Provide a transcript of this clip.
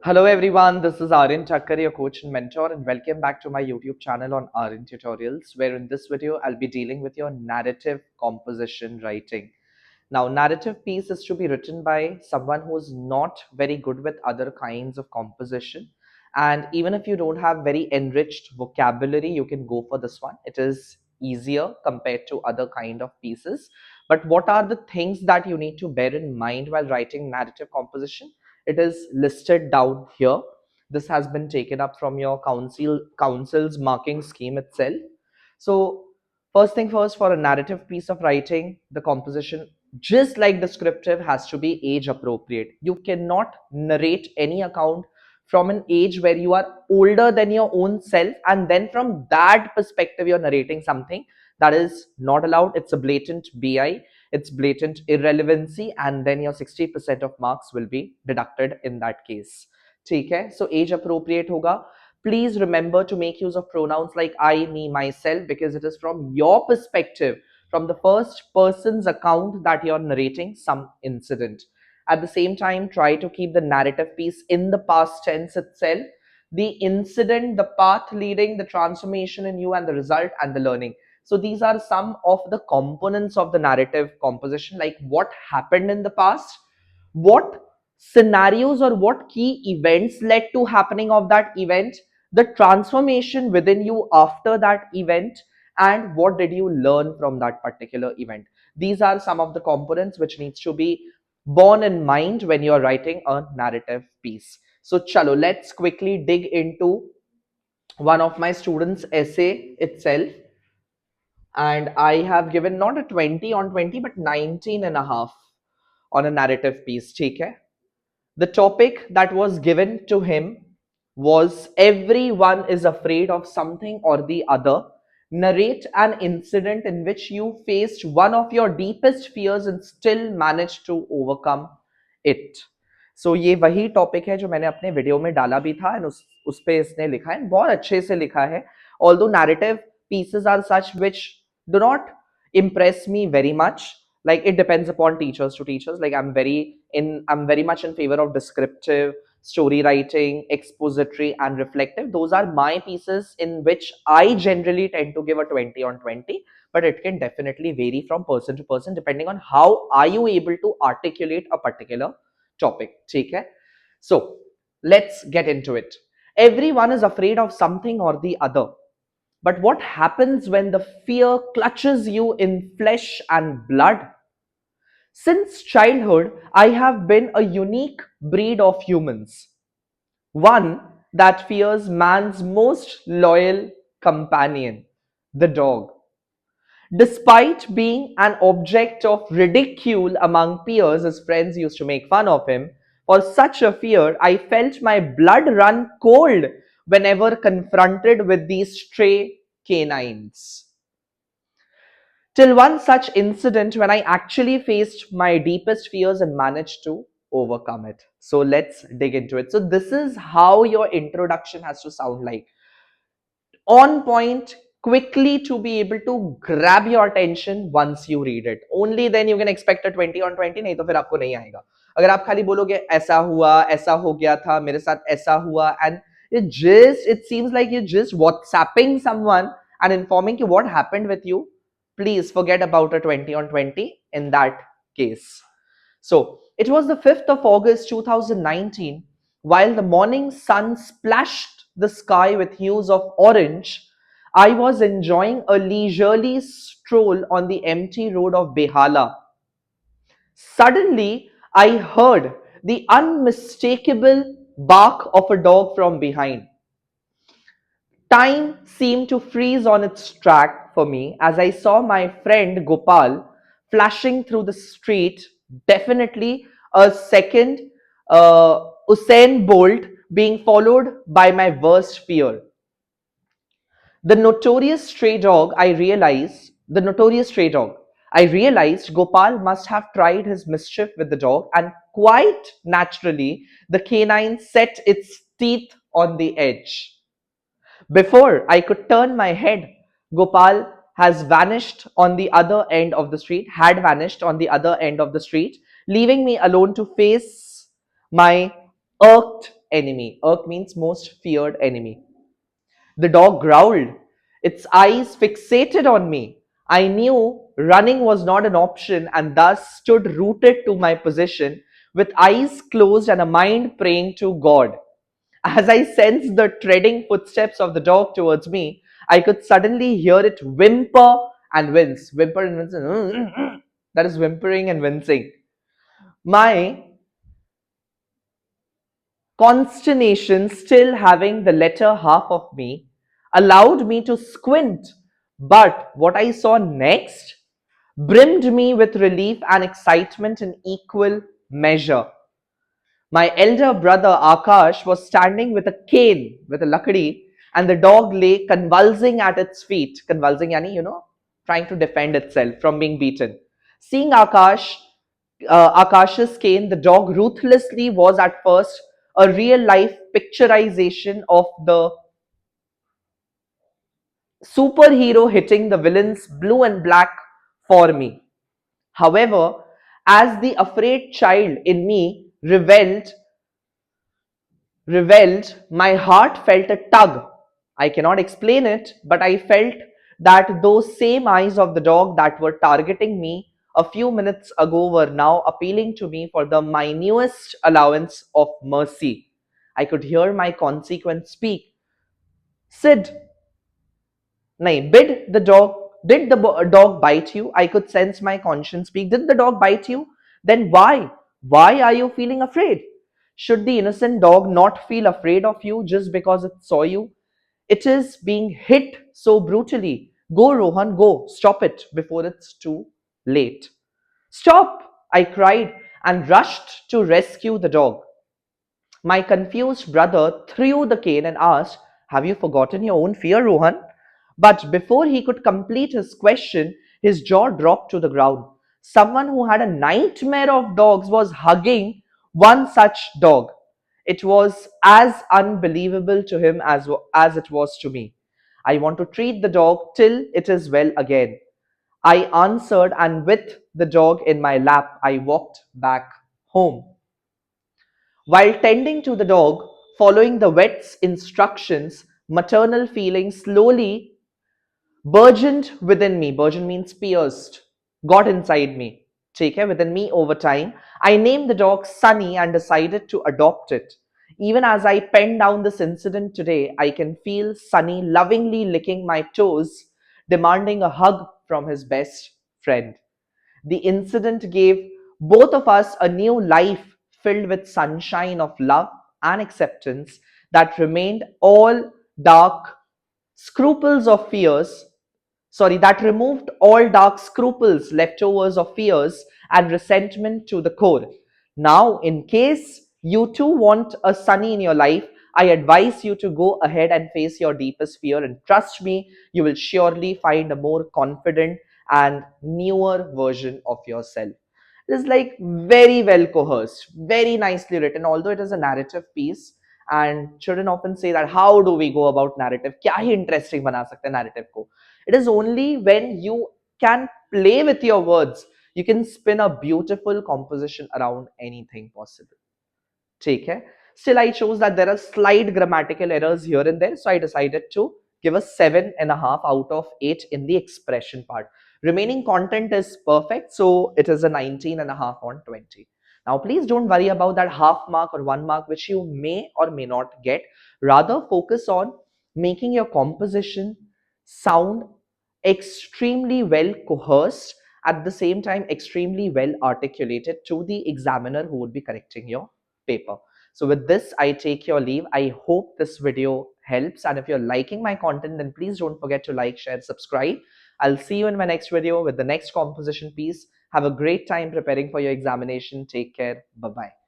Hello everyone, this is Aryan Thakkar, your coach and mentor, and welcome back to my YouTube channel on Aryan Tutorials, where in this video I'll be dealing with your narrative composition writing. Now, narrative piece is to be written by someone who's not very good with other kinds of composition. And even if you don't have very enriched vocabulary, you can go for this one. It is easier compared to other kind of pieces. But what are the things that you need to bear in mind while writing narrative composition? It is listed down here. This has been taken up from your council's marking scheme itself. So first thing first, for a narrative piece of writing, the composition, just like descriptive, has to be age appropriate. You cannot narrate any account from an age where you are older than your own self, and then from that perspective you're narrating something. That is not allowed. It's a blatant bi, it's blatant irrelevancy, and then your 60% of marks will be deducted in that case. ठीक है, so age appropriate होगा. Please remember to make use of pronouns like I, me, myself, because it is from your perspective, from the first person's account, that you're narrating some incident. At the same time, try to keep the narrative piece in the past tense itself. The incident, the path leading, the transformation in you, and the result and the learning. So these are some of the components of the narrative composition, like what happened in the past, what scenarios or what key events led to happening of that event, the transformation within you after that event, and what did you learn from that particular event. These are some of the components which needs to be borne in mind when you're writing a narrative piece. So chalo, let's quickly dig into one of my students' essay itself. And I have given not a 20 on 20 but 19 and a half on a narrative piece. ठीक है? The topic that was given to him was everyone is afraid of something or the other. Narrate an incident in which you faced one of your deepest fears and still managed to overcome it. So ये वही topic है जो मैंने अपने video में डाला भी था, एंड उस पे इसने लिखा है, बहुत अच्छे से लिखा है. Although narrative pieces are such which do not impress me very much, like it depends upon teachers to teachers. Like I'm very much in favor of descriptive story writing, expository, and reflective. Those are my pieces in which I generally tend to give a 20 on 20, but it can definitely vary from person to person depending on how are you able to articulate a particular topic. ठीक है? So let's get into it. Everyone is afraid of something or the other. But what happens when the fear clutches you in flesh and blood? Since childhood, I have been a unique breed of humans, one that fears man's most loyal companion, the dog. Despite being an object of ridicule among peers, his friends used to make fun of him. For such a fear, I felt my blood run cold whenever confronted with these stray canines. Till one such incident when I actually faced my deepest fears and managed to overcome it. So let's dig into it. So, this is how your introduction has to sound like: on point, quickly, to be able to grab your attention once you read it. Only then you can expect a 20 on 20, नहीं तो फिर आपको नहीं आएगा. अगर आप खाली बोलोगे ऐसा हुआ, ऐसा हो गया था, मेरे साथ ऐसा हुआ, and it seems like you're just WhatsApping someone and informing you what happened with you, please forget about a 20 on 20 in that case. So it was the 5th of August 2019, while the morning sun splashed the sky with hues of orange. I was enjoying a leisurely stroll on the empty road of Behala. Suddenly, I heard the unmistakable bark of a dog from behind. Time seemed to freeze on its track for me as I saw my friend Gopal flashing through the street, definitely a second Usain Bolt, being followed by my worst fear. The notorious stray dog, I realized Gopal must have tried his mischief with the dog, and quite naturally, the canine set its teeth on the edge. Before I could turn my head, Gopal had vanished on the other end of the street, leaving me alone to face my irked enemy. Irk means most feared enemy. The dog growled, its eyes fixated on me. I knew running was not an option and thus stood rooted to my position with eyes closed and a mind praying to God. As I sensed the treading footsteps of the dog towards me, I could suddenly hear it whimper and wince. Whimper and wince. That is whimpering and wincing. My consternation, still having the latter half of me, allowed me to squint. But what I saw next brimmed me with relief and excitement in equal measure. My elder brother Akash was standing with a cane, with a lakdi, and the dog lay convulsing at its feet. Convulsing, yani, trying to defend itself from being beaten. Seeing Akash's cane, the dog ruthlessly was at first a real life picturization of the superhero hitting the villains blue and black for me. However, as the afraid child in me reveled, my heart felt a tug. I cannot explain it, but I felt that those same eyes of the dog that were targeting me a few minutes ago were now appealing to me for the minutest allowance of mercy. I could hear my consequence speak. Sid, nay, did the dog bite you? I could sense my conscience speak. Did the dog bite you? Then why? Why are you feeling afraid? Should the innocent dog not feel afraid of you just because it saw you? It is being hit so brutally. Go, Rohan, go. Stop it before it's too late. Stop! I cried and rushed to rescue the dog. My confused brother threw the cane and asked, have you forgotten your own fear, Rohan? But before he could complete his question, his jaw dropped to the ground. Someone who had a nightmare of dogs was hugging one such dog. It was as unbelievable to him as it was to me. I want to treat the dog till it is well again. I answered, and with the dog in my lap, I walked back home. While tending to the dog, following the vet's instructions, maternal feelings slowly burgeoned within me. Burgeon means pierced, got inside me. Take care within me over time. I named the dog Sunny and decided to adopt it. Even as I pen down this incident today, I can feel Sunny lovingly licking my toes, demanding a hug from his best friend. The incident gave both of us a new life filled with sunshine of love and acceptance that remained all dark scruples of fears, that removed all dark scruples, leftovers of fears and resentment to the core. Now, in case you too want a Sunny in your life, I advise you to go ahead and face your deepest fear, and trust me, you will surely find a more confident and newer version of yourself. It is like very well coerced, very nicely written, although it is a narrative piece. And children often say that how do we go about narrative? क्या ही interesting बना सकते हैं narrative को? It is only when you can play with your words, you can spin a beautiful composition around anything possible. Take care. Still, I chose that there are slight grammatical errors here and there, so I decided to give a 7.5 out of 8 in the expression part. Remaining content is perfect, so it is a 19.5 on 20. Now, please don't worry about that half mark or 1 mark which you may or may not get. Rather, focus on making your composition sound extremely well coerced, at the same time extremely well articulated to the examiner who would be correcting your paper. So with this, I take your leave. I hope this video helps, and if you're liking my content, then please don't forget to like, share, subscribe. I'll see you in my next video with the next composition piece. Have a great time preparing for your examination. Take care. Bye bye.